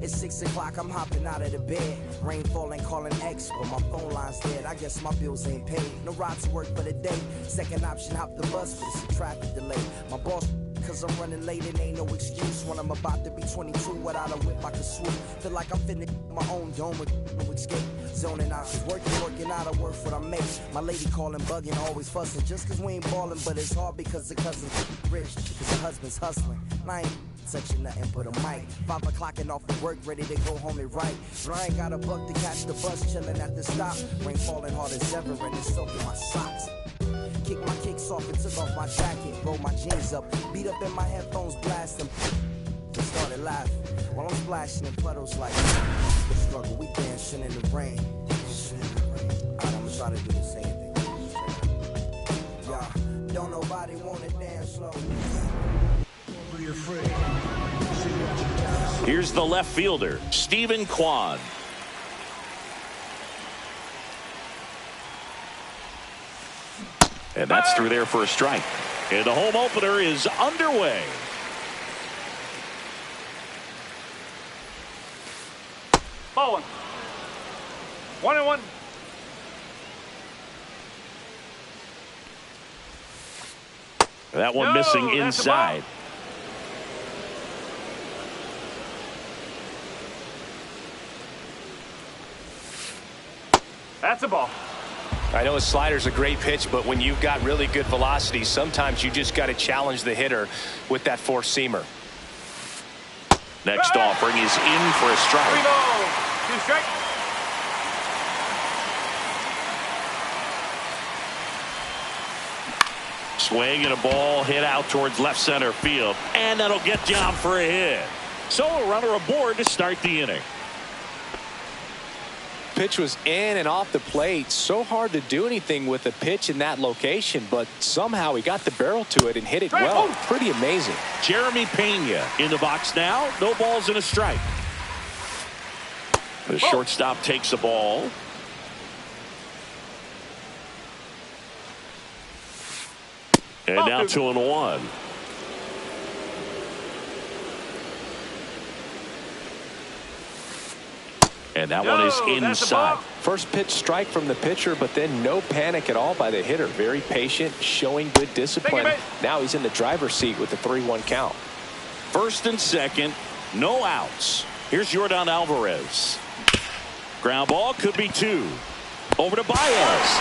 It's 6 o'clock, I'm hopping out of the bed. Rain falling, calling X, but my phone line's dead. I guess my bills ain't paid. No ride to work for the day. Second option, hop the bus, but it's a traffic delay. My boss, cause I'm running late and ain't no excuse. When I'm about to be 22, without a whip I can swoop. Feel like I'm finna my own dome with no escape. Zoning out, working out, I work what I make. My lady calling, bugging, always fussing. Just cause we ain't ballin', but it's hard because the cousin's rich. Cause the husband's hustling. And I ain't touching nothing but a mic. 5 o'clock and off of work, ready to go home and write. But I ain't got a buck to catch the bus, chilling at the stop. Rain falling hard as ever and it's soaking my socks. Kick my kicks off and took off my jacket. Roll my jeans up, beat up in my headphones, blast them. And started laughing while I'm splashing in puddles like the struggle. We dancing in the rain. Alright, I'm gonna try to do the same thing. Yeah, don't nobody wanna dance slow. Be afraid. Here's the left fielder, Stephen Kwan. And that's through there for a strike. And the home opener is underway. Ball 1. 1-1. That one missing inside. That's a ball. I know a slider's a great pitch, but when you've got really good velocity, sometimes you just got to challenge the hitter with that four-seamer. Next offering is in for a strike. 3 balls. 2 strikes. Swing and a ball hit out towards left center field. And that'll get down for a hit. So a runner aboard to start the inning. Pitch was in and off the plate. So hard to do anything with a pitch in that location, but somehow he got the barrel to it and hit it well. Pretty amazing. Jeremy Pena in the box now. No balls and a strike. The shortstop takes a ball. And now 2-1. And that one is inside. First pitch strike from the pitcher, but then no panic at all by the hitter. Very patient, showing good discipline. Now he's in the driver's seat with the 3-1 count. First and second, no outs. Here's Yordan Alvarez. Ground ball, could be 2. Over to Baez.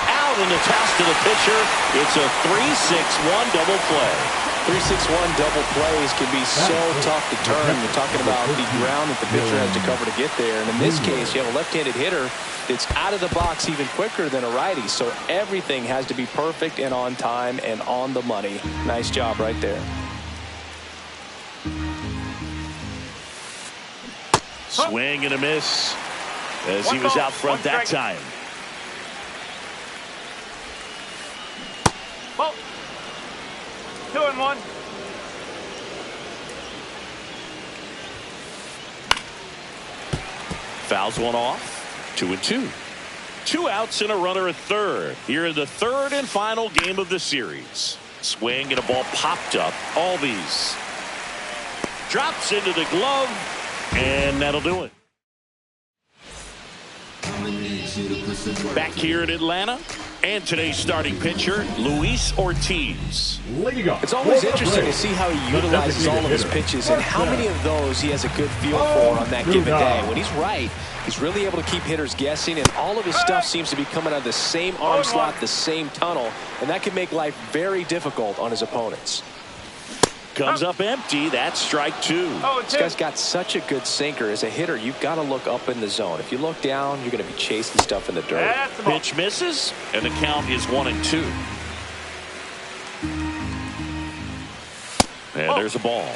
Out in the toss to the pitcher. It's a 3-6-1 double play. 3-6-1 double plays can be so tough to turn. You're talking about the ground that the pitcher has to cover to get there. And in this case, you have a left-handed hitter that's out of the box even quicker than a righty. So everything has to be perfect and on time and on the money. Nice job right there. Swing and a miss as he was out front that time. Ball. 2-1. Fouls one off. 2-2. 2 outs and a runner at third. Here in the third and final game of the series. Swing and a ball popped up. Albies drops into the glove, and that'll do it. Back here in Atlanta, and today's starting pitcher, Luis Ortiz. It's always interesting to see how he utilizes all of his pitches and how many of those he has a good feel for on that given day. When he's right, he's really able to keep hitters guessing, and all of his stuff seems to be coming out of the same arm slot, the same tunnel, and that can make life very difficult on his opponents. Comes up empty. That's strike 2. This guy's got such a good sinker. As a hitter, you've got to look up in the zone. If you look down, you're going to be chasing stuff in the dirt. Pitch misses, and the count is 1-2. And there's a ball.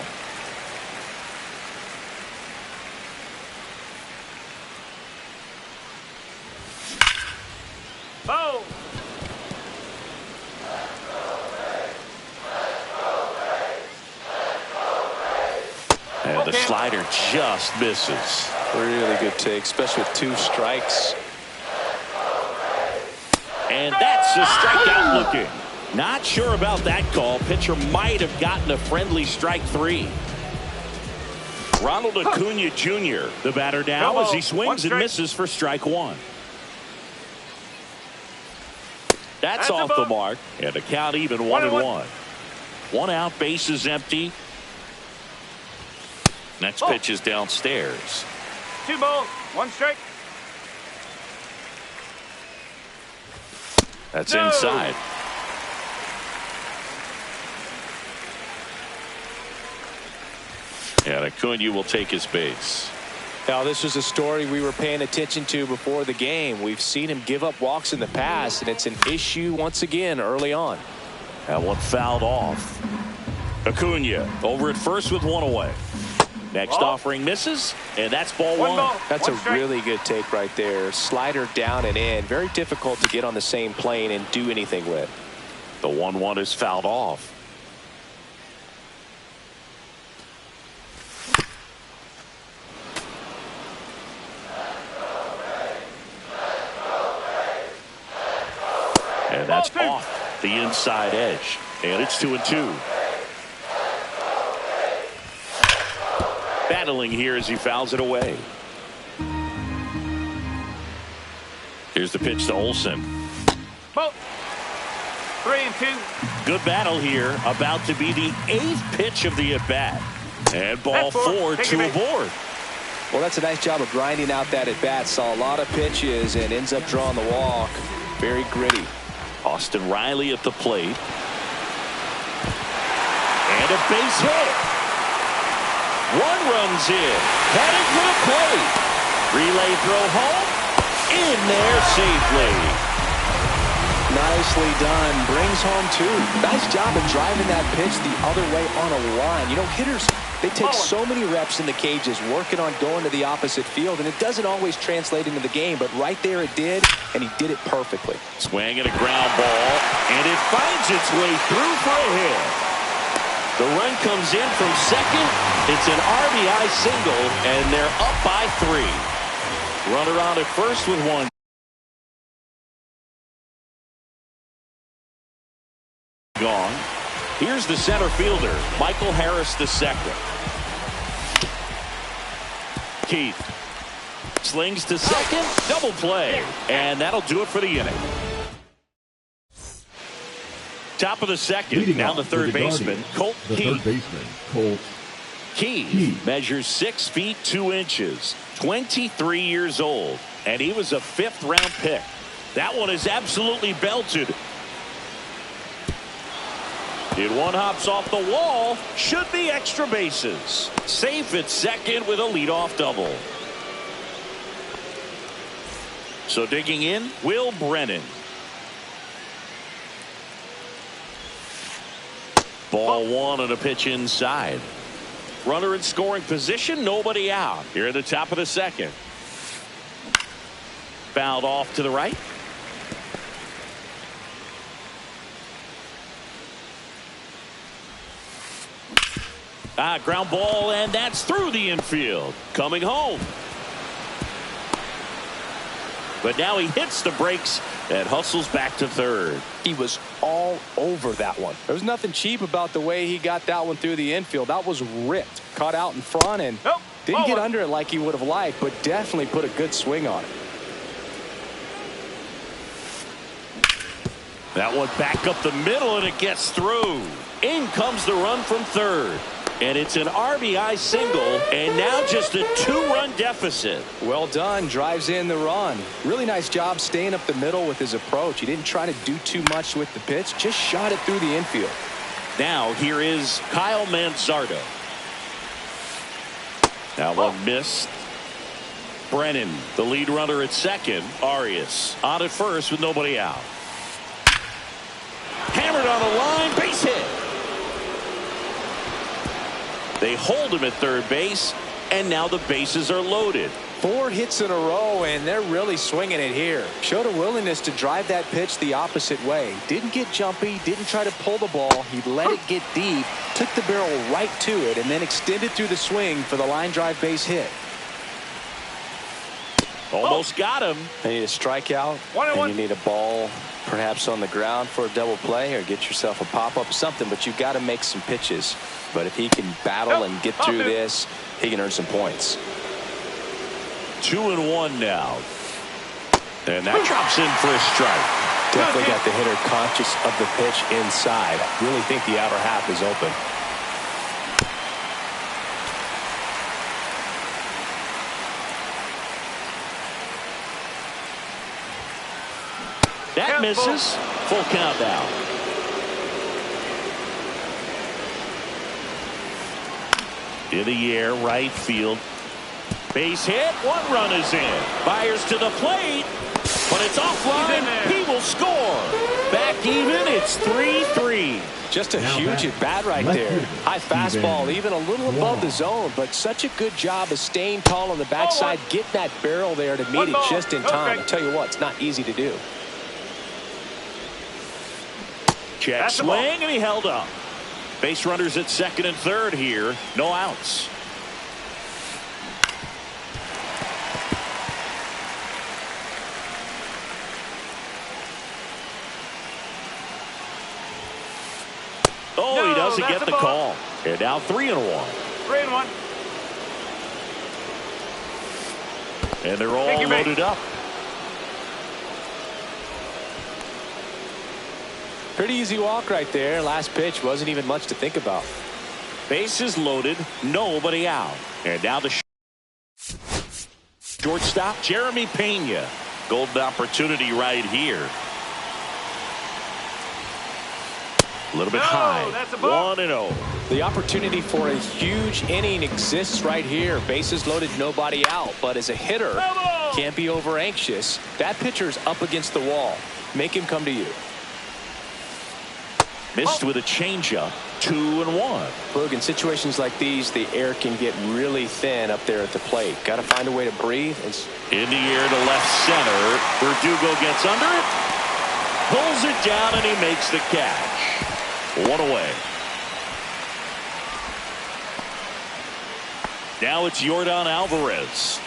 Oh. And the slider just misses. Really good take, especially with 2 strikes. And that's a strikeout looking. Not sure about that call. Pitcher might have gotten a friendly strike 3. Ronald Acuna Jr., the batter now as he swings and misses for strike one. That's off the mark, and the count even 1-1. 1 out, base is empty. Next pitch is downstairs. 2 balls, 1 strike. That's inside. And Acuna will take his base. Now, this was a story we were paying attention to before the game. We've seen him give up walks in the past, and it's an issue once again early on. That one fouled off. Acuna over at first with 1 away. Next offering misses, and that's ball 1. That's a really good take right there. Slider down and in. Very difficult to get on the same plane and do anything with. The 1-1 is fouled off. And that's off the inside edge. And it's 2-2. Battling here as he fouls it away. Here's the pitch to Olsen. 3-2. Good battle here. About to be the 8th pitch of the at-bat. And ball 4 to aboard. Well, that's a nice job of grinding out that at-bat. Saw a lot of pitches and ends up drawing the walk. Very gritty. Austin Riley at the plate. And a base hit. 1 runs in. Headed for the plate. Relay throw home. In there safely. Nicely done. Brings home 2. Nice job of driving that pitch the other way on a line. You know, hitters, they take so many reps in the cages working on going to the opposite field, and it doesn't always translate into the game, but right there it did, and he did it perfectly. Swing and a ground ball, and it finds its way through for a hit. The run comes in from second. It's an RBI single, and they're up by 3. Runner on at first with 1. Gone. Here's the center fielder, Michael Harris II. Keith slings to second, double play, and that'll do it for the inning. Top of the second, now the third baseman, Colt Keith. Keith measures 6 feet 2 inches, 23 years old, and he was a 5th round pick. That one is absolutely belted. It one hops off the wall. Should be extra bases. Safe at second with a leadoff double. So digging in, Will Brennan. Ball 1 on a pitch inside. Runner in scoring position, nobody out. Here at the top of the second. Fouled off to the right. Ground ball, and that's through the infield. Coming home. But now he hits the brakes and hustles back to third. He was all over that one. There was nothing cheap about the way he got that one through the infield. That was ripped. Caught out in front and didn't get under it like he would have liked, but definitely put a good swing on it. That one back up the middle, and it gets through. In comes the run from third. And it's an RBI single, and now just a 2-run deficit. Well done. Drives in the run. Really nice job staying up the middle with his approach. He didn't try to do too much with the pitch. Just shot it through the infield. Now here is Kyle Manzardo. Now one missed. Brennan, the lead runner at second. Arias on at first with nobody out. Hammered on the line. Base hit. They hold him at third base, and now the bases are loaded. 4 hits in a row, and they're really swinging it here. Showed a willingness to drive that pitch the opposite way. Didn't get jumpy, didn't try to pull the ball. He let it get deep, took the barrel right to it, and then extended through the swing for the line drive base hit. Almost got him. You need a strikeout, and you need a ball perhaps on the ground for a double play, or get yourself a pop-up, something, but you've got to make some pitches. But if he can battle and get through this, he can earn some points. 2-1 now. And that drops in for a strike. Definitely got the hitter conscious of the pitch inside. Really think the outer half is open. That misses. Full count now. In the air, right field. Base hit. 1 run is in. Byers to the plate. But it's offline. He will score. Back even. It's 3-3. Just a huge at bat right there. High fastball, even a little above the zone, but such a good job of staying tall on the backside, getting that barrel there to meet it just in time. I tell you what, it's not easy to do. Check swing, and he held up. Base runners at second and third here. No outs. Oh, he doesn't get the call. And now 3-1. 3-1. And they're all loaded up. Pretty easy walk right there. Last pitch wasn't even much to think about. Bases loaded, nobody out. And now the shortstop, Jeremy Pena. Golden opportunity right here. A little bit high. 1-0. The opportunity for a huge inning exists right here. Bases loaded, nobody out. But as a hitter, can't be over anxious. That pitcher's up against the wall. Make him come to you. Missed with a changeup. 2-1. Look, in situations like these, the air can get really thin up there at the plate. Got to find a way to breathe. In the air to left center. Verdugo gets under it. Pulls it down, and he makes the catch. 1 away. Now it's Yordan Alvarez.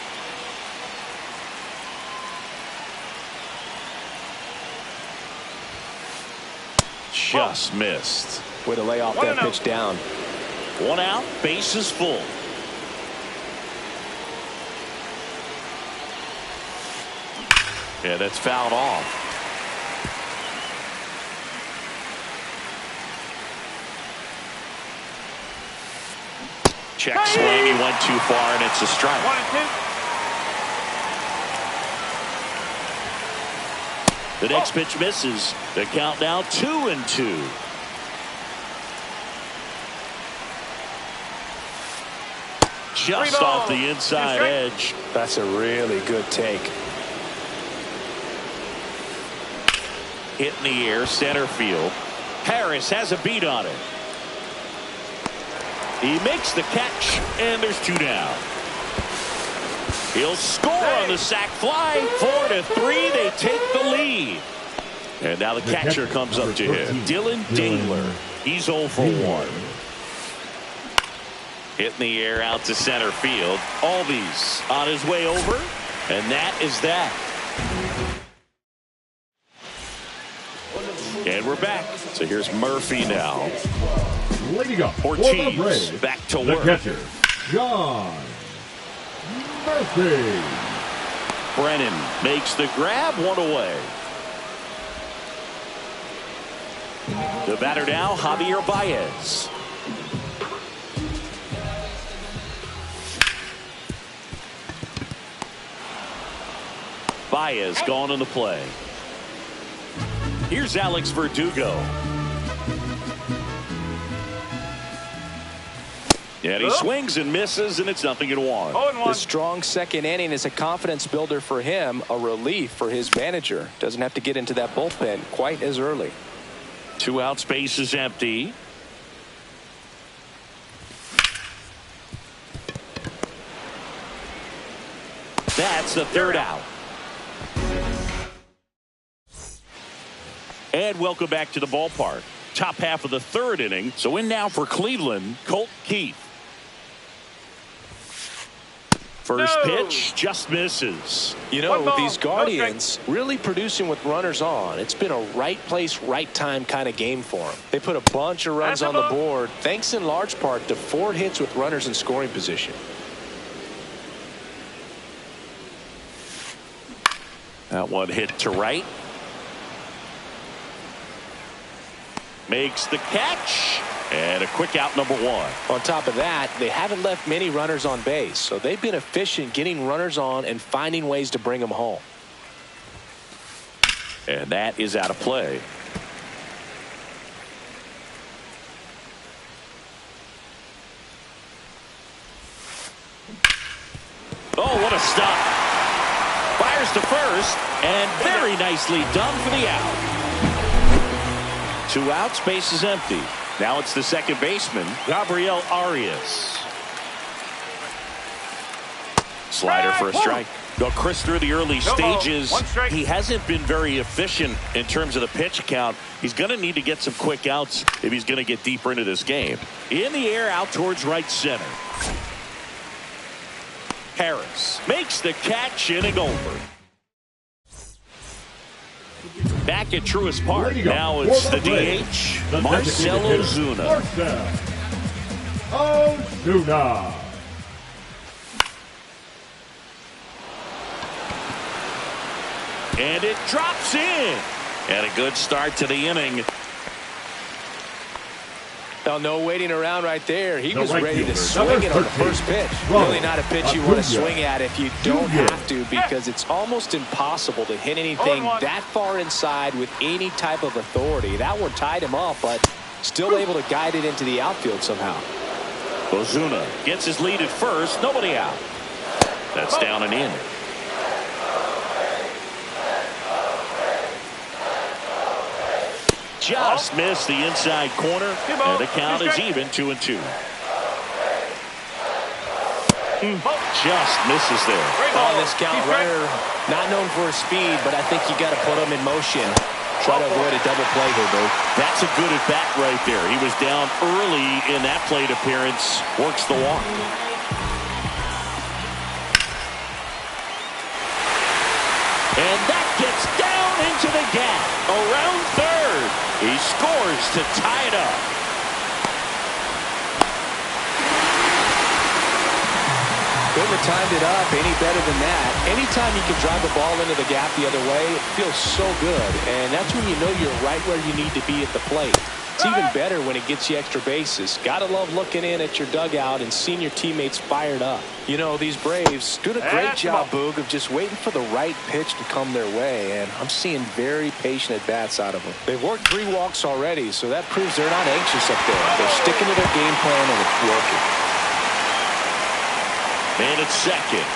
Just missed. Way to lay off that pitch down. 1 out, base is full. Yeah, that's fouled off. Check swing, he went too far, and it's a strike. 1-2. The next pitch misses. The count now 2-2. Just off the inside edge. That's a really good take. Hit in the air, center field. Harris has a beat on it. He makes the catch, and there's 2 down. He'll score on the sac fly. 4-3. They take the lead. And now the catcher comes up to him. Dylan Dingler. He's 0 for 1. Hit in the air out to center field. Albies on his way over. And that is that. And we're back. So here's Murphy now. Ortiz back to work. The catcher, John Murphy. Brennan makes the grab. 1 away. The batter now, Javier Baez. Baez gone in the play. Here's Alex Verdugo. And he swings and misses, and it's 0-1. The strong second inning is a confidence builder for him, a relief for his manager. Doesn't have to get into that bullpen quite as early. 2 out, space is empty. That's the 3rd out. And welcome back to the ballpark. Top half of the 3rd inning. So in now for Cleveland, Colt Keith. First pitch just misses. You know, these Guardians really producing with runners on. It's been a right place, right time kind of game for them. They put a bunch of runs on the board, thanks in large part to 4 hits with runners in scoring position. That one hit to right. Makes the catch. And a quick out, number one. On top of that, they haven't left many runners on base, so they've been efficient getting runners on and finding ways to bring them home. And that is out of play. Oh, what a stop. Fires to first, and very nicely done for the out. 2 outs, base is empty. Now it's the second baseman, Gabriel Arias. Slider for a strike. Well, Chris, through the early stages, he hasn't been very efficient in terms of the pitch count. He's going to need to get some quick outs if he's going to get deeper into this game. In the air, out towards right center. Harris makes the catch, inning over. Back at Truist Park. Now it's the DH, Marcell Ozuna. Ozuna. And it drops in. And a good start to the inning. Well, no waiting around right there. He was ready to swing it on the first pitch. Really not a pitch you want to swing at if you don't have to, because it's almost impossible to hit anything that far inside with any type of authority. That one tied him up, but still able to guide it into the outfield somehow. Ozuna gets his lead at first. Nobody out. That's down and in. Just missed the inside corner, and the count is even 2-2. Just misses there. On this count, runner not known for his speed, but I think you got to put him in motion. Try to avoid a double play here, Boo. That's a good at bat right there. He was down early in that plate appearance. Works the walk. And that gets down into the gap. Around third. He scores to tie it up. Couldn't have timed it up any better than that. Anytime you can drive the ball into the gap the other way, it feels so good. And that's when you know you're right where you need to be at the plate. It's even better when it gets you extra bases. Gotta love looking in at your dugout and seeing your teammates fired up. You know, these Braves doing a great job, Boog, of just waiting for the right pitch to come their way, and I'm seeing very patient at-bats out of them. They've worked 3 walks already, so that proves they're not anxious up there. They're sticking to their game plan, and it's working. Man at second.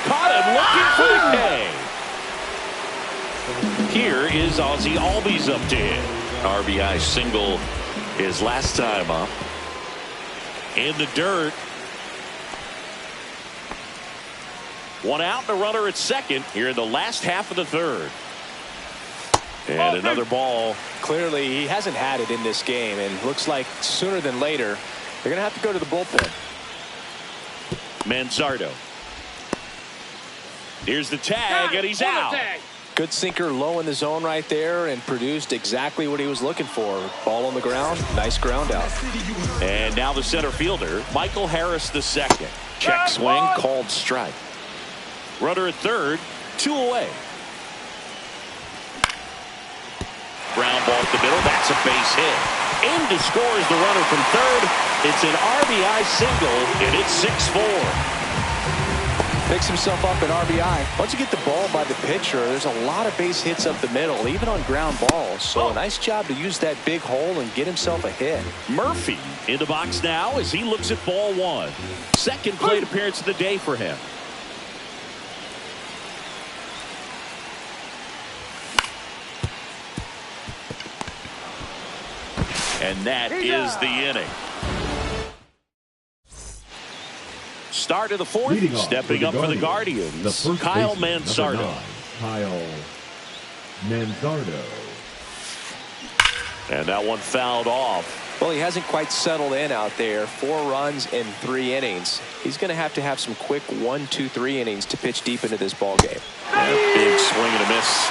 Caught him looking for the K. Here is Ozzie Albies up to hit. RBI single his last time up. In the dirt. 1 out and a runner at second here in the last half of the third. And another ball. Clearly, he hasn't had it in this game, and looks like sooner than later, they're going to have to go to the bullpen. Manzardo. Here's the tag, and he's out. Good sinker low in the zone right there, and produced exactly what he was looking for. Ball on the ground, nice ground out. And now the center fielder, Michael Harris II. Check swing, called strike. Runner at third, 2 away. Ground ball up the middle, that's a base hit. In to score is the runner from third. It's an RBI single, and it's 6-4. Picks himself up at RBI. Once you get the ball by the pitcher, there's a lot of base hits up the middle, even on ground balls. So a nice job to use that big hole and get himself a hit. Murphy in the box now as he looks at ball 1. Second plate appearance of the day for him. And that is the inning. Start of the fourth, stepping up for the Guardians, Kyle Manzardo. Kyle Manzardo. And that one fouled off. Well, he hasn't quite settled in out there. 4 runs in 3 innings. He's going to have some quick 1, 2, 3 innings to pitch deep into this ball game. Big swing and a miss.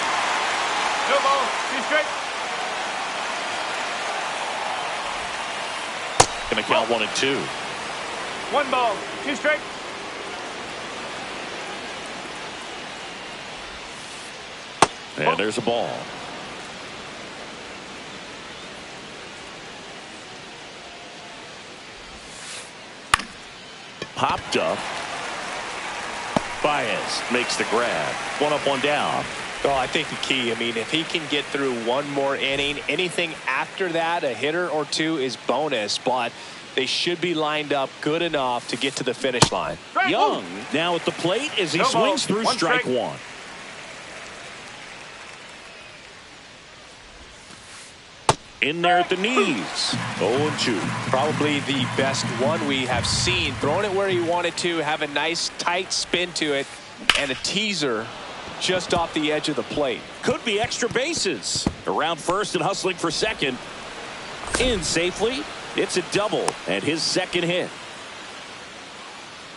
No ball, 2 straight. Going to count 1 and 2. 1 ball, 2 straight. And there's a ball. Popped up. Baez makes the grab. One up, one down. Well, I think the key, I mean, if he can get through one more inning, anything after that, a hitter or two is bonus, but they should be lined up good enough to get to the finish line. Young now at the plate as he swings through strike one. In there at the knees. 0-2. Probably the best one we have seen. Throwing it where he wanted to, have a nice tight spin to it, and a teaser just off the edge of the plate. Could be extra bases. Around first and hustling for second. In safely. It's a double and his second hit.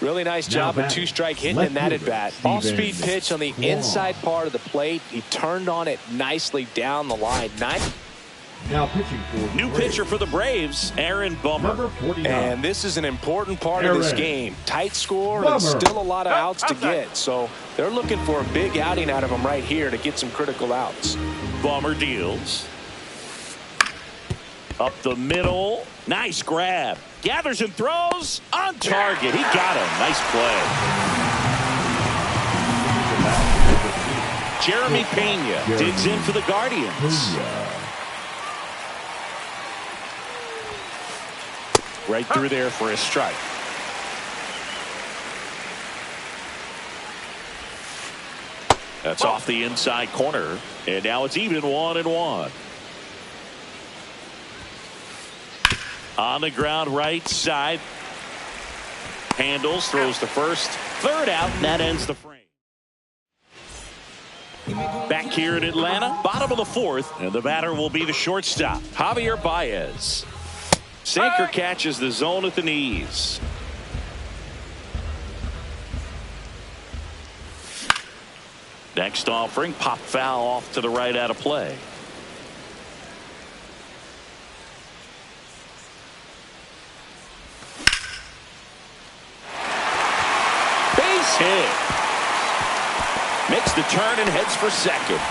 Really nice job of two-strike hitting in that at bat. Off-speed pitch on the inside part of the plate. He turned on it nicely down the line. Now pitching for new pitcher for the Braves, Aaron Bummer. And this is an important part of this game. Tight score and still a lot of outs to get. So they're looking for a big outing out of him right here to get some critical outs. Bummer deals. Up the middle. Nice grab. Gathers and throws on target. He got him. Nice play. Jeremy Pena digs in for the Guardians. Right through there for a strike. That's off the inside corner. And now it's even 1-1. On the ground right side. Handles, throws to first. Third out, and that ends the frame. Back here in Atlanta, bottom of the fourth, and the batter will be the shortstop, Javier Baez. Sinker catches the zone at the knees. Next offering, pop foul off to the right out of play. Base hit. Makes the turn and heads for second.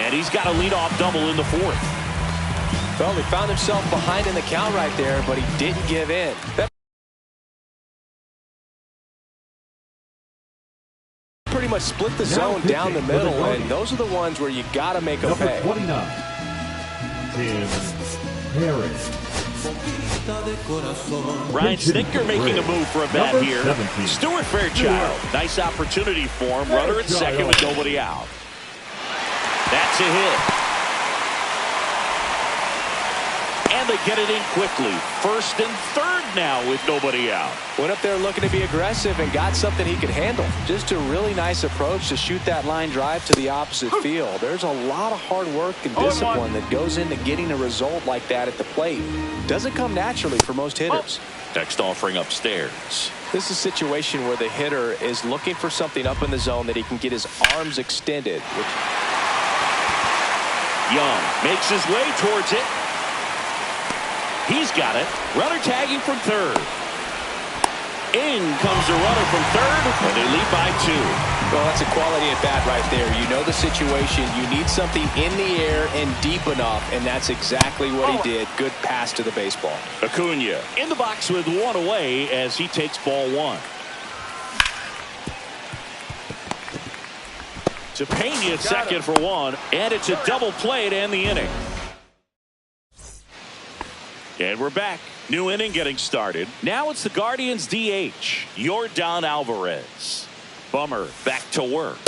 And he's got a leadoff double in the fourth. Well, he found himself behind in the count right there, but he didn't give in. Pretty much split the zone down the middle, and those are the ones where you got to make a pay. 29, Tim Harris. Ryan Snitker making a move for a bat here. 17. Stuart Fairchild. Nice opportunity for him. Runner at second with nobody out. That's a hit. And they get it in quickly. First and third now with nobody out. Went up there looking to be aggressive and got something he could handle. Just a really nice approach to shoot that line drive to the opposite field. There's a lot of hard work and discipline that goes into getting a result like that at the plate. Doesn't come naturally for most hitters. Next offering upstairs. This is a situation where the hitter is looking for something up in the zone that he can get his arms extended. Young makes his way towards it. He's got it. Runner tagging from third. In comes the runner from third, and they lead by 2. Well, that's a quality at bat right there. You know the situation. You need something in the air and deep enough, and that's exactly what he did. Good pass to the baseball. Acuna in the box with one away as he takes ball 1. To Pena second for 1, and it's a double play to end the inning. And we're back. New inning getting started. Now it's the Guardians DH, Yordan Alvarez. Bummer back to work.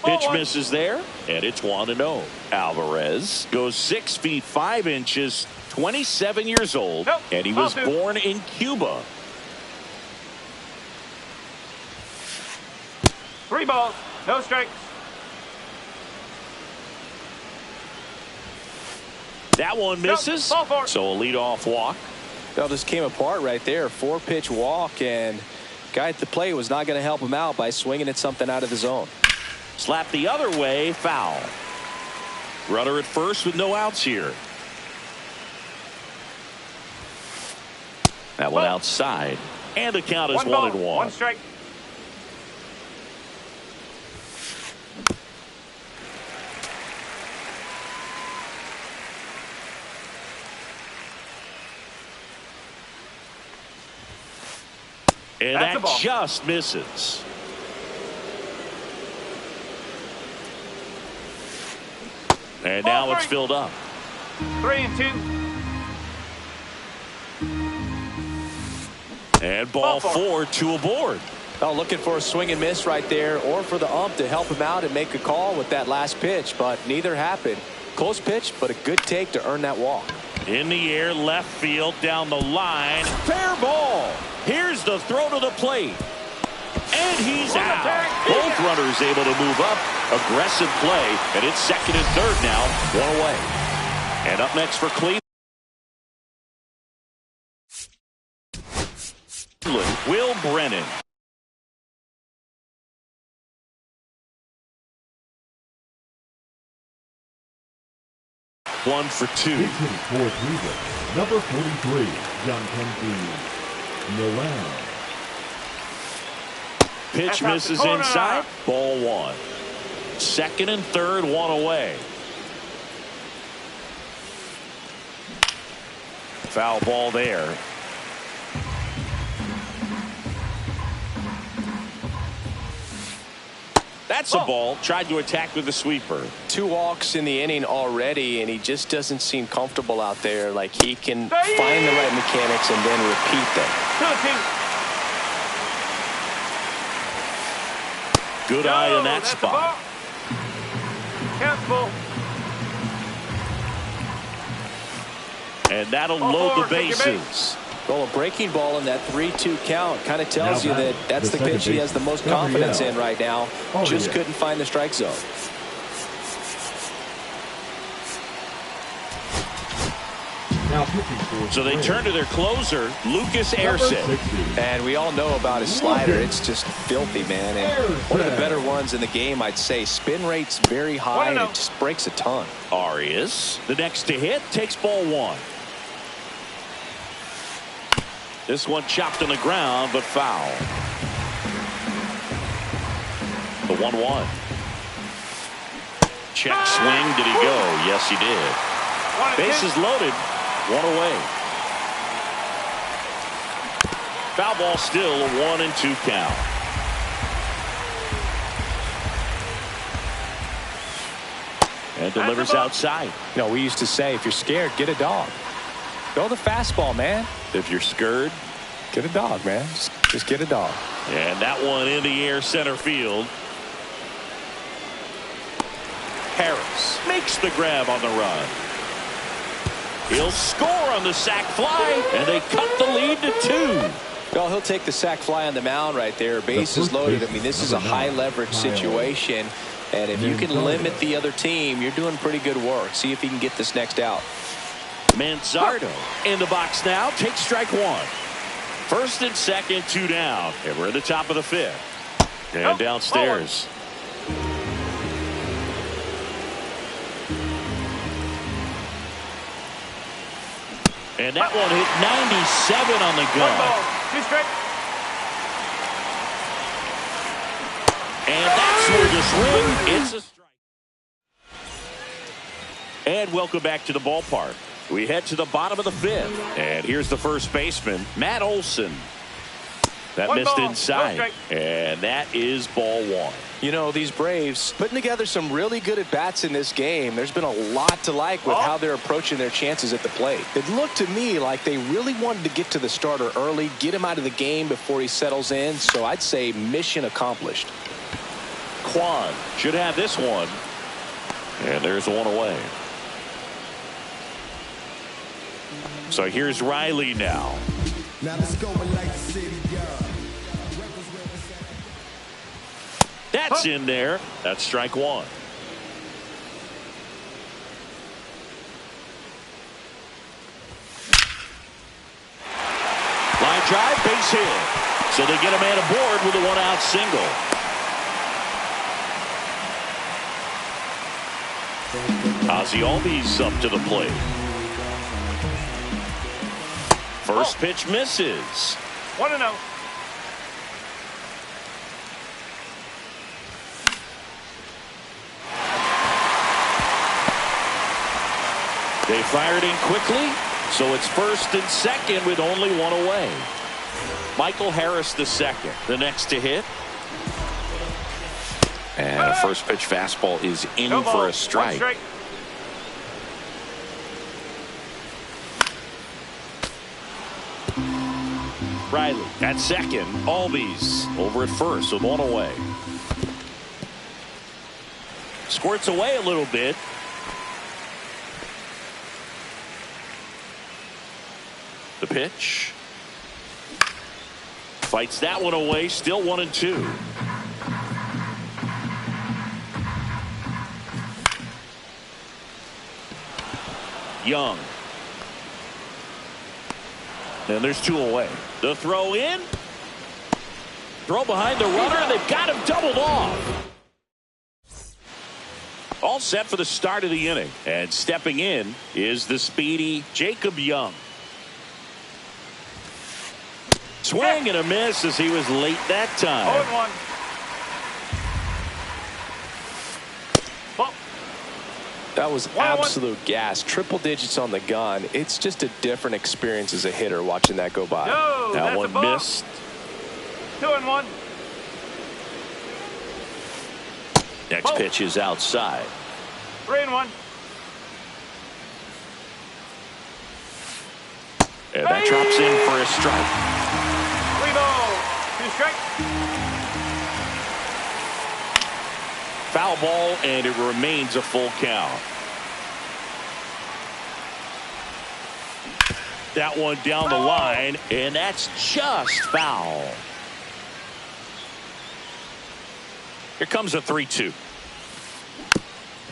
Pitch misses there, and it's 1-0. Alvarez goes 6 feet 5 inches, 27 years old, and he was born in Cuba. 3 balls, no strikes. That one misses, so a leadoff walk. Well, just came apart right there. 4-pitch walk, and guy at the plate was not going to help him out by swinging at something out of the zone. Slap the other way, foul. Runner at first with no outs here. That one outside, and the count is 1-1. 1 strike. And That's a that ball. just misses. And Ball now it's three. filled up. 3-2. And ball Ball four, two aboard. Oh, looking for a swing and miss right there, or for the ump to help him out and make a call with that last pitch, but neither happened. Close pitch, but a good take to earn that walk. In the air, left field, down the line. Fair ball. Here's the throw to the plate. And he's out. Both runners able to move up. Aggressive play, and it's second and third now. One away. And up next for Cleveland, Will Brennan. One for two. Big hit for Cleveland. Number 43, John Kennedy Noel. Pitch That's out misses the corner. inside. Ball one. Second and third, one away. Foul ball there. That's a ball. Tried to attack with the sweeper. 2 walks in the inning already, and he just doesn't seem comfortable out there. Like he can find the right mechanics and then repeat them. 2-2. Good eye in that That's a spot. ball. Count full. And that'll Ball load four, the take your base. bases. Well, a breaking ball in that 3-2 count kind of tells Now you that batting, that's the the pitch second he has the most baseman, confidence Gabriel. in right now. Oh, Just yeah. couldn't find the strike zone. Now pitching for So they Braves. turn to their closer, Lucas Number Erceg. 60, And we all know about his slider. It's just filthy, man. And one of the better ones in the game, I'd say. Spin rate's very high, and it just breaks a ton. Arias, the next to hit, takes ball one. This one chopped on the ground, but foul. The 1-1. Check swing. Did he go? Yes, he did. Bases loaded. One away. Foul ball still, a 1-2 count. And delivers outside. You know, we used to say, if you're scared, get a dog. Go the fastball, man. If you're scared, Get a dog, man. Just get a dog. and that one in the air center field. Harris makes the grab on the run. He'll score on the sac fly, and they cut the lead to 2. Well, he'll take the sac fly on the mound right there. Bases loaded. I mean, this is a high leverage situation. And if you can limit the other team, you're doing pretty good work. See if he can get this next out. Manzardo in the box now. Takes strike one. First and second, 2 down. And we're in the top of the 5th. And downstairs. And that one hit 97 on the gun. 2 strike. And that's where the swing. It's a strike. And welcome back to the ballpark. We head to the bottom of the 5th. And here's the first baseman, Matt Olson. That One missed ball, no inside. strike. And that is ball one. You know, these Braves putting together some really good at-bats in this game. There's been a lot to like with how they're approaching their chances at the plate. It looked to me like they really wanted to get to the starter early, get him out of the game before he settles in. So I'd say mission accomplished. Kwan should have this one. And there's one away. So here's Riley now. Now let's go and like the city, That's in there. That's strike one. Line drive, base hit. So they get a man aboard with a 1-out single. Ozzie Albies up to the plate. First pitch misses. 1-0. They fired in quickly, so it's first and second with only one away. Michael Harris II, the next to hit. And a first pitch fastball is in No for ball. a strike. 1 strike. Riley at second. Albies over at first with one away. Squirts away a little bit. The pitch. Fights that one away. Still 1-2. Young. And there's 2 away. The throw in. Throw behind the runner, and they've got him doubled off. All set for the start of the inning. And stepping in is the speedy Jacob Young. Swing and a miss as he was late that time. 0-1. Ball. That was 1-1. absolute gas. Triple digits on the gun. It's just a different experience as a hitter watching that go by. No, That that's a one ball. missed. 2-1. Next Ball. pitch is outside. 3-1. And that drops in for a strike. 3 ball. 2 strike. Foul ball, and it remains a full count. That one down the line, and that's just foul. Here comes a 3-2.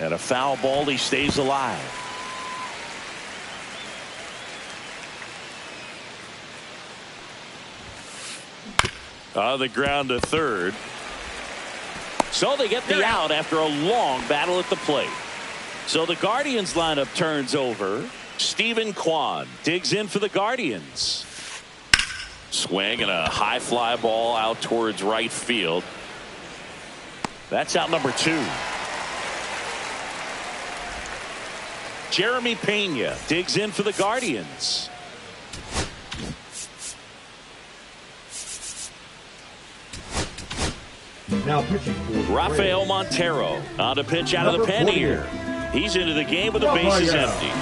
And a foul ball, he stays alive. On the ground to third. So they get the out after a long battle at the plate. So the Guardians lineup turns over. Stephen Kwan digs in for the Guardians. Swing and a high fly ball out towards right field. That's out number 2. Jeremy Pena digs in for the Guardians. Now pitching for the Rafael Braves, Montero on a pitch out of the Number pen 48. here. He's into the game with the bases Rafael empty.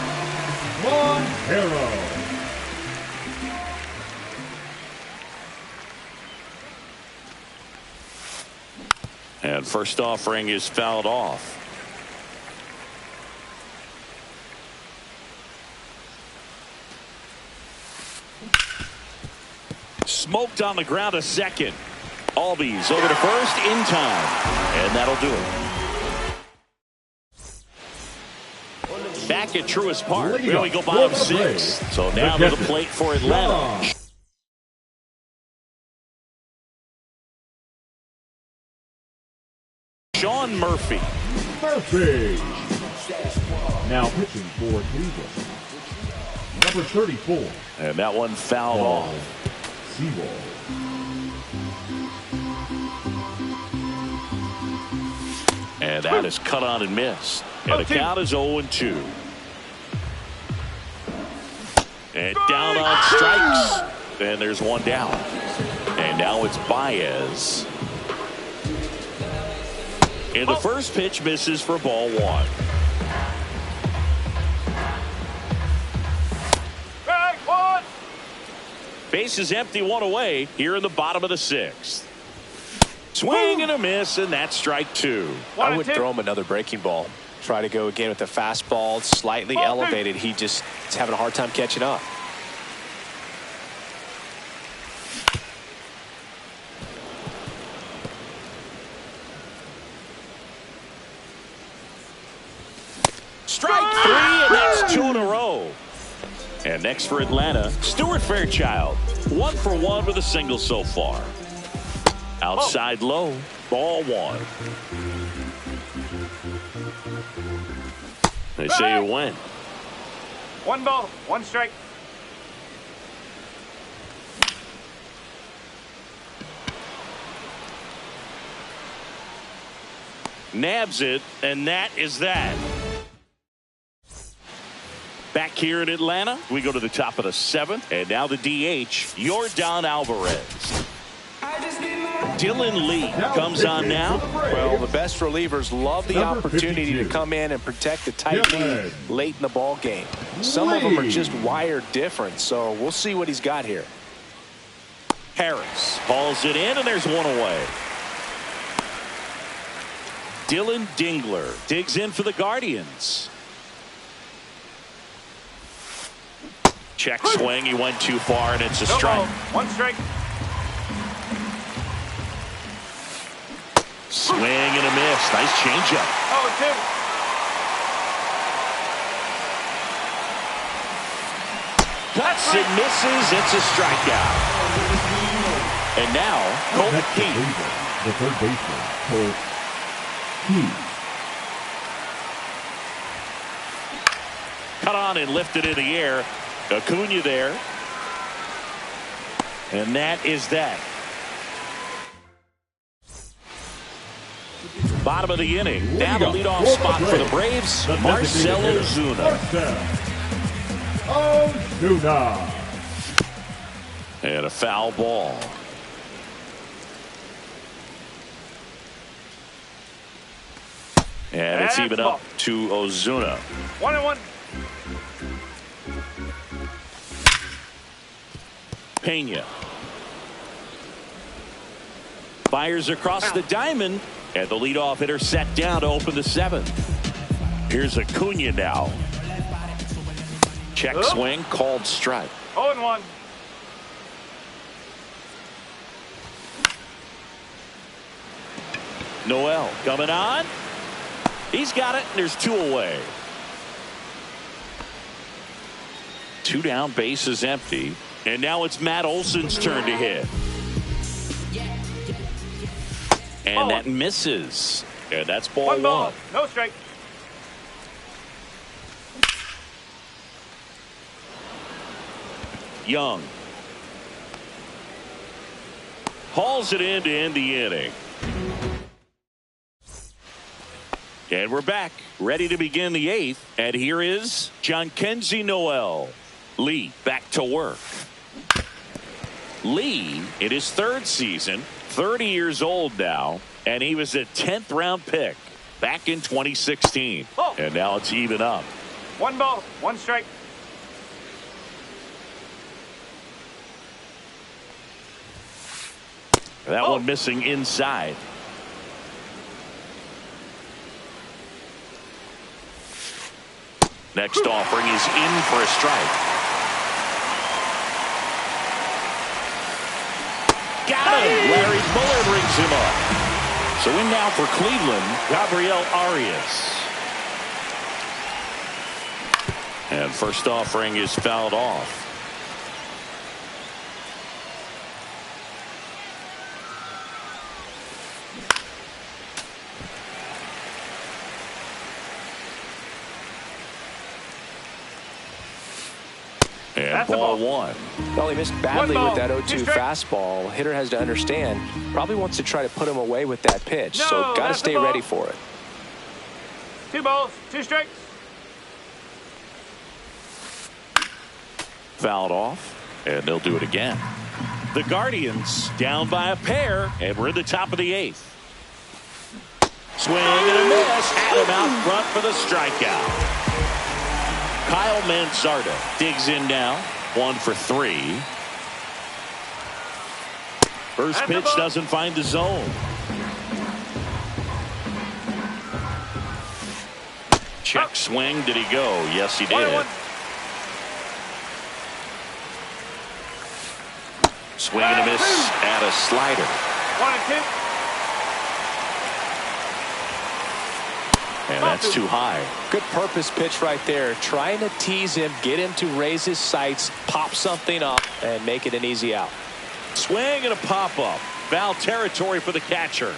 Montero. And first offering is fouled off. Smoked on the ground to second. Albies over to first in time. And that'll do it. Back at Truist Park. Here we go, bottom 6. So now to the plate for Atlanta. Sean Murphy. Murphy. Now pitching for Cleveland, number 34, And that one fouled Paul off. Sewell. And that is cut on and missed. And the count is 0-2. And down on strikes. And there's one down. And now it's Baez. And the first pitch misses for ball 1. Strike 1. Base is empty, 1 away here in the bottom of the 6th. Swing and a miss, and that's strike 2. I would throw him another breaking ball. Try to go again with the fastball, slightly elevated. He just is having a hard time catching up. Strike 3, and that's 2 in a row. And next for Atlanta, Stuart Fairchild. 1 for 1 with a single so far. Outside low, ball 1. They say you win. 1 ball, 1 strike. Nabs it, and that is that. Back here in Atlanta, we go to the top of the 7th, and now the DH, Yordan Alvarez. Dylan Lee comes on now. Well, the best relievers love the opportunity to come in and protect the tight lead late in the ball game. Some of them are just wired different, so we'll see what he's got here. Harris hauls it in, and there's one away. Dylan Dingler digs in for the Guardians. Check swing. He went too far, and it's a strike. One strike. Swing and a miss. Nice changeup. 0-2. Cuts and misses. It's a strikeout. And now, Colt Keith. The third baseman, Colt Keith. Cut on and lifted in the air. Acuna there. And that is that. Bottom of the inning. Now the leadoff spot for the Braves, Marcell Ozuna. Ozuna. And a foul ball. And it's even up to Ozuna. 1-1. Pena fires across the diamond, and the leadoff hitter set down to open the 7th. Here's Acuna now. Check swing, called strike. 0-1. Noel coming on. He's got it, and there's 2 away. 2 down, base is empty. And now it's Matt Olson's turn to hit. And that misses. And that's ball 1. No strike. Young hauls it in to end the inning. And we're back, ready to begin the 8th. And here is Jhonkensy Noel. Lee back to work. Lee, in his 3rd season, 30 years old now, and he was a 10th round pick back in 2016. And now it's even up. 1 ball, 1 strike. That one missing inside. Next offering is in for a strike. Got him. Larry Muller brings him up. So in now for Cleveland, Gabriel Arias. And first offering is fouled off. And ball 1. Well, he missed badly with that 0-2 fastball. Hitter has to understand, probably wants to try to put him away with that pitch. So got to stay ready for it. 2 balls, 2 strikes. Fouled off, and they'll do it again. The Guardians down by a pair, and we're in the top of the 8th. Swing and a miss. Adam out front for the strikeout. Kyle Manzardo digs in now. 1 for 3. First pitch doesn't find the zone. Check swing. Did he go? Yes, he did. Swing and a miss at a slider. 1-2. And that's too high. Good purpose pitch right there. Trying to tease him, get him to raise his sights, pop something up, and make it an easy out. Swing and a pop-up. Foul territory for the catcher.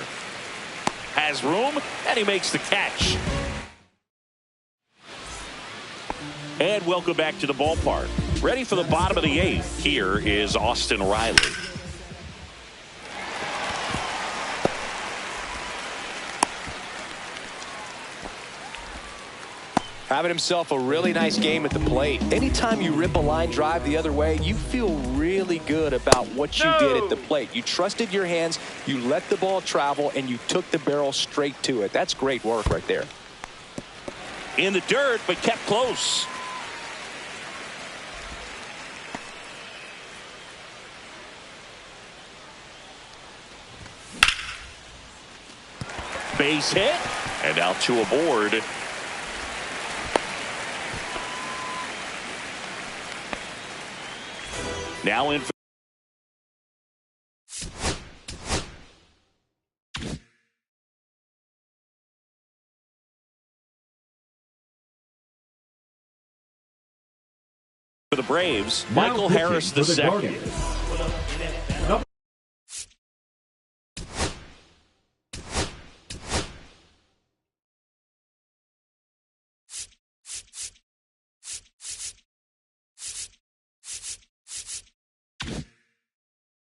Has room, and he makes the catch. And welcome back to the ballpark. Ready for the bottom of the 8th. Here is Austin Riley. Having himself a really nice game at the plate. Anytime you rip a line drive the other way, you feel really good about what you did at the plate. You trusted your hands, you let the ball travel, and you took the barrel straight to it. That's great work right there. In the dirt, but kept close. Base hit, and out to aboard. Now in. For the Braves, Michael Harris the second.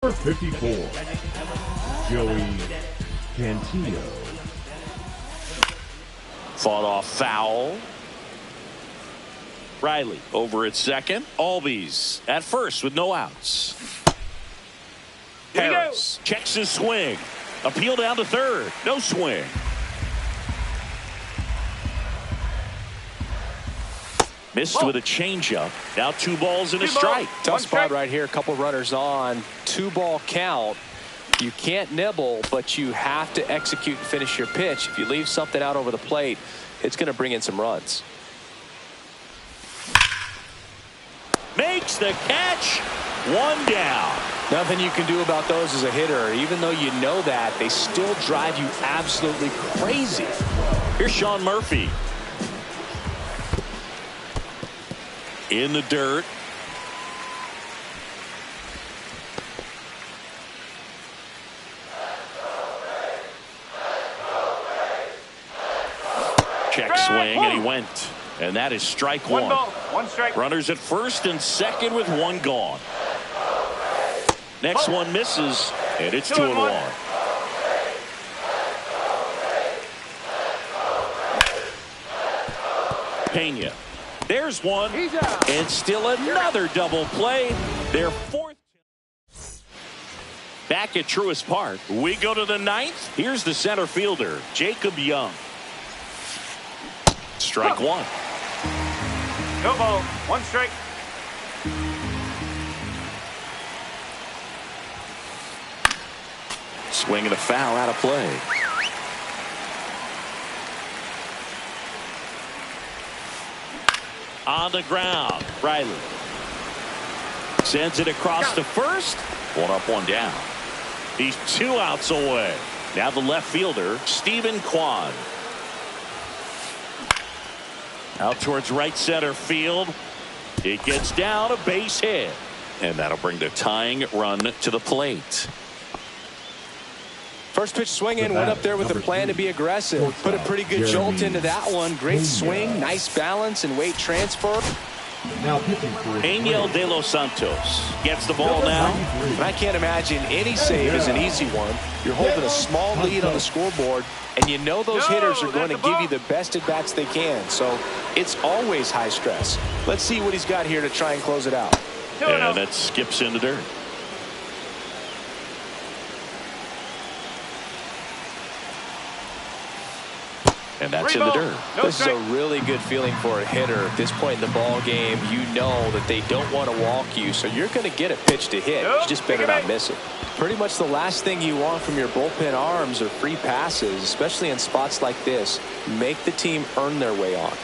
Number 54, Joey Cantillo. Fought off foul. Riley over at second. Albies at first with no outs. Harris checks his swing. Appeal down to third. No swing. Missed with a changeup. Now 2 balls and a strike. Tough spot right here. A couple runners on. 2-ball count. You can't nibble, but you have to execute and finish your pitch. If you leave something out over the plate, it's going to bring in some runs. Makes the catch. 1 down. Nothing you can do about those as a hitter. Even though you know that, they still drive you absolutely crazy. Here's Sean Murphy. In the dirt. Check swing, and he went. And that is strike 1. 1 ball, 1 strike. Runners at first and second with 1 gone. Next one misses, and it's 2-1. Pena. There's one, and still another double play. Their 4th. Back at Truist Park, we go to the 9th. Here's the center fielder, Jacob Young. Strike 1. No ball, 1 strike. Swing and a foul out of play. On the ground, Riley sends it across to first. 1 up, 1 down. He's 2 outs away. Now the left fielder, Stephen Kwan. Out towards right center field. It gets down, a base hit. And that'll bring the tying run to the plate. First pitch swinging, went up there with a plan to be aggressive. Put a pretty good jolt into that one. Great swing, nice balance and weight transfer. Now pitching for Angel De Los Santos gets the ball now. And I can't imagine any save is an easy one. You're holding a small lead on the scoreboard, and you know those hitters are going to give you the best at-bats they can. So it's always high stress. Let's see what he's got here to try and close it out. And that skips in the dirt. And that's in the dirt. This is a really good feeling for a hitter at this point in the ball game. You know that they don't want to walk you, so you're going to get a pitch to hit. You just better not miss it. Pretty much the last thing you want from your bullpen arms are free passes, especially in spots like this. Make the team earn their way on.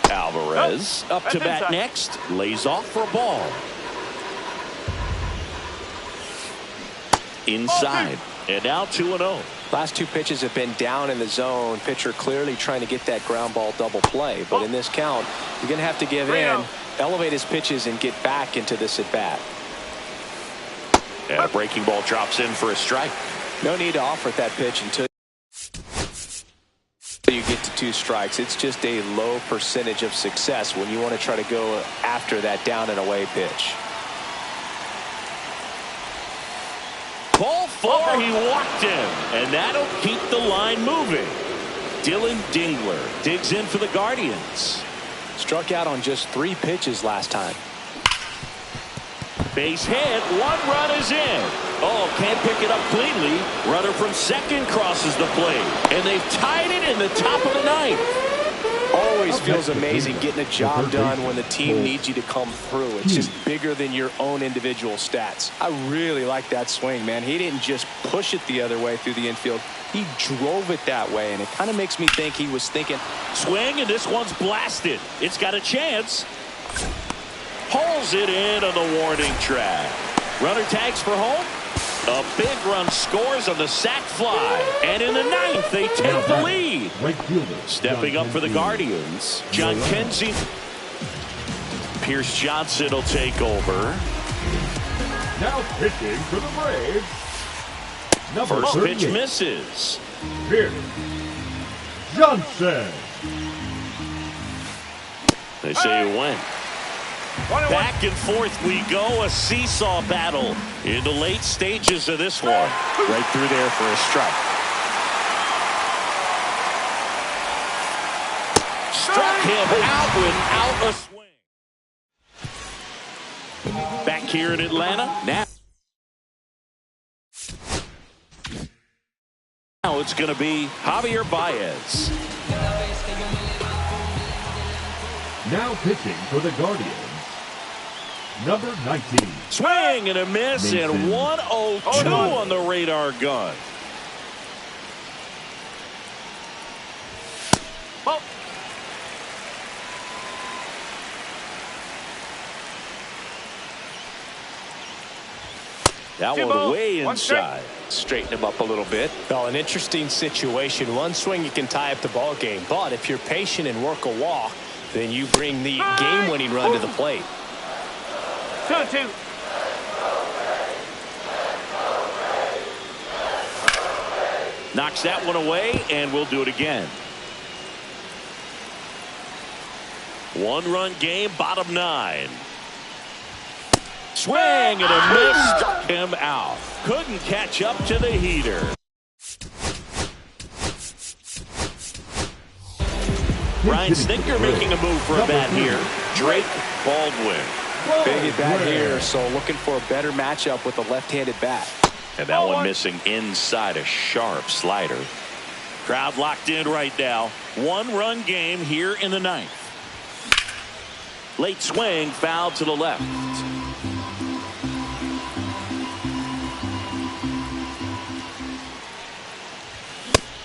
Alvarez up to bat next. Lays off for a ball. Inside. And now 2-0. Last 2 pitches have been down in the zone. Pitcher clearly trying to get that ground ball double play. But in this count, you're going to have to give in, elevate his pitches, and get back into this at bat. And a breaking ball drops in for a strike. No need to offer that pitch until you get to 2 strikes. It's just a low percentage of success when you want to try to go after that down and away pitch. Ball 4, he walked him, and that'll keep the line moving. Dylan Dingler digs in for the Guardians. Struck out on just 3 pitches last time. Base hit, 1 run is in. Oh, can't pick it up cleanly. Runner from second crosses the plate, and they've tied it in the top of the 9th. Always feels amazing getting a job done when the team needs you to come through. It's just bigger than your own individual stats. I really like that swing, man. He didn't just push it the other way through the infield. He drove it that way, and it kind of makes me think he was thinking. Swing, and this one's blasted. It's got a chance. Pulls it in on the warning track. Runner tags for home. A big run scores on the sac fly. And in the 9th, they take the lead. Stepping up for the Guardians, John Kenzie. Pierce Johnson will take over. Now pitching for the Braves. Number First 38. pitch misses. Pierce Johnson. They say it went. Back and forth we go, a seesaw battle in the late stages of this one. Right through there for a strike. Struck him out without a swing. Back here in Atlanta. Now it's going to be Javier Baez. Now pitching for the Guardians. Number 19. Swing and a miss, and 102 on the radar gun. Oh. That one way inside. Straighten him up a little bit. Well, an interesting situation. One swing you can tie up the ball game, but if you're patient and work a walk, then you bring the game-winning run to the plate. 2-2. Knocks that one away, and we'll do it again. 1-run game, bottom 9. Swing and a miss, struck him out. Couldn't catch up to the heater. Brian Snitker making a move for a bat here. Drake Baldwin. Big at bat here, so looking for a better matchup with a left-handed bat. And that one missing inside, a sharp slider. Crowd locked in right now. 1-run game here in the 9th. Late swing, foul to the left.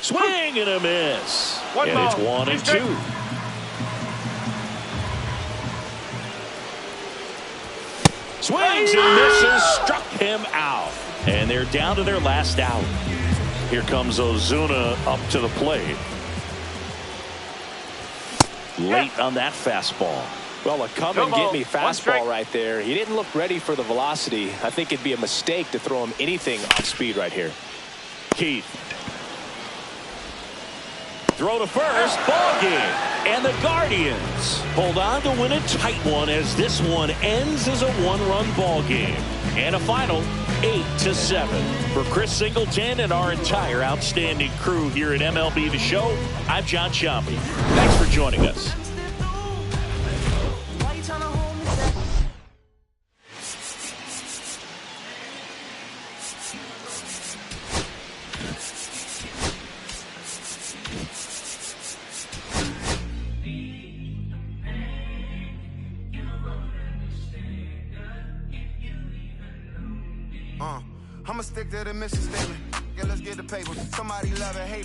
Swing and a miss. And it's 1-2. Swings and misses, struck him out. And they're down to their last out. Here comes Ozuna up to the plate. Late on that fastball. Well, a come and get me fastball right there. He didn't look ready for the velocity. I think it'd be a mistake to throw him anything off speed right here. Keith. Throw to first, ball game. And the Guardians hold on to win a tight one as this one ends as a 1-run ball game. And a final 8-7. For Chris Singleton and our entire outstanding crew here at MLB The Show, I'm John Sciambi. Thanks for joining us. I'ma stick to the mission statement. Yeah, let's get the paper. Somebody love it, hate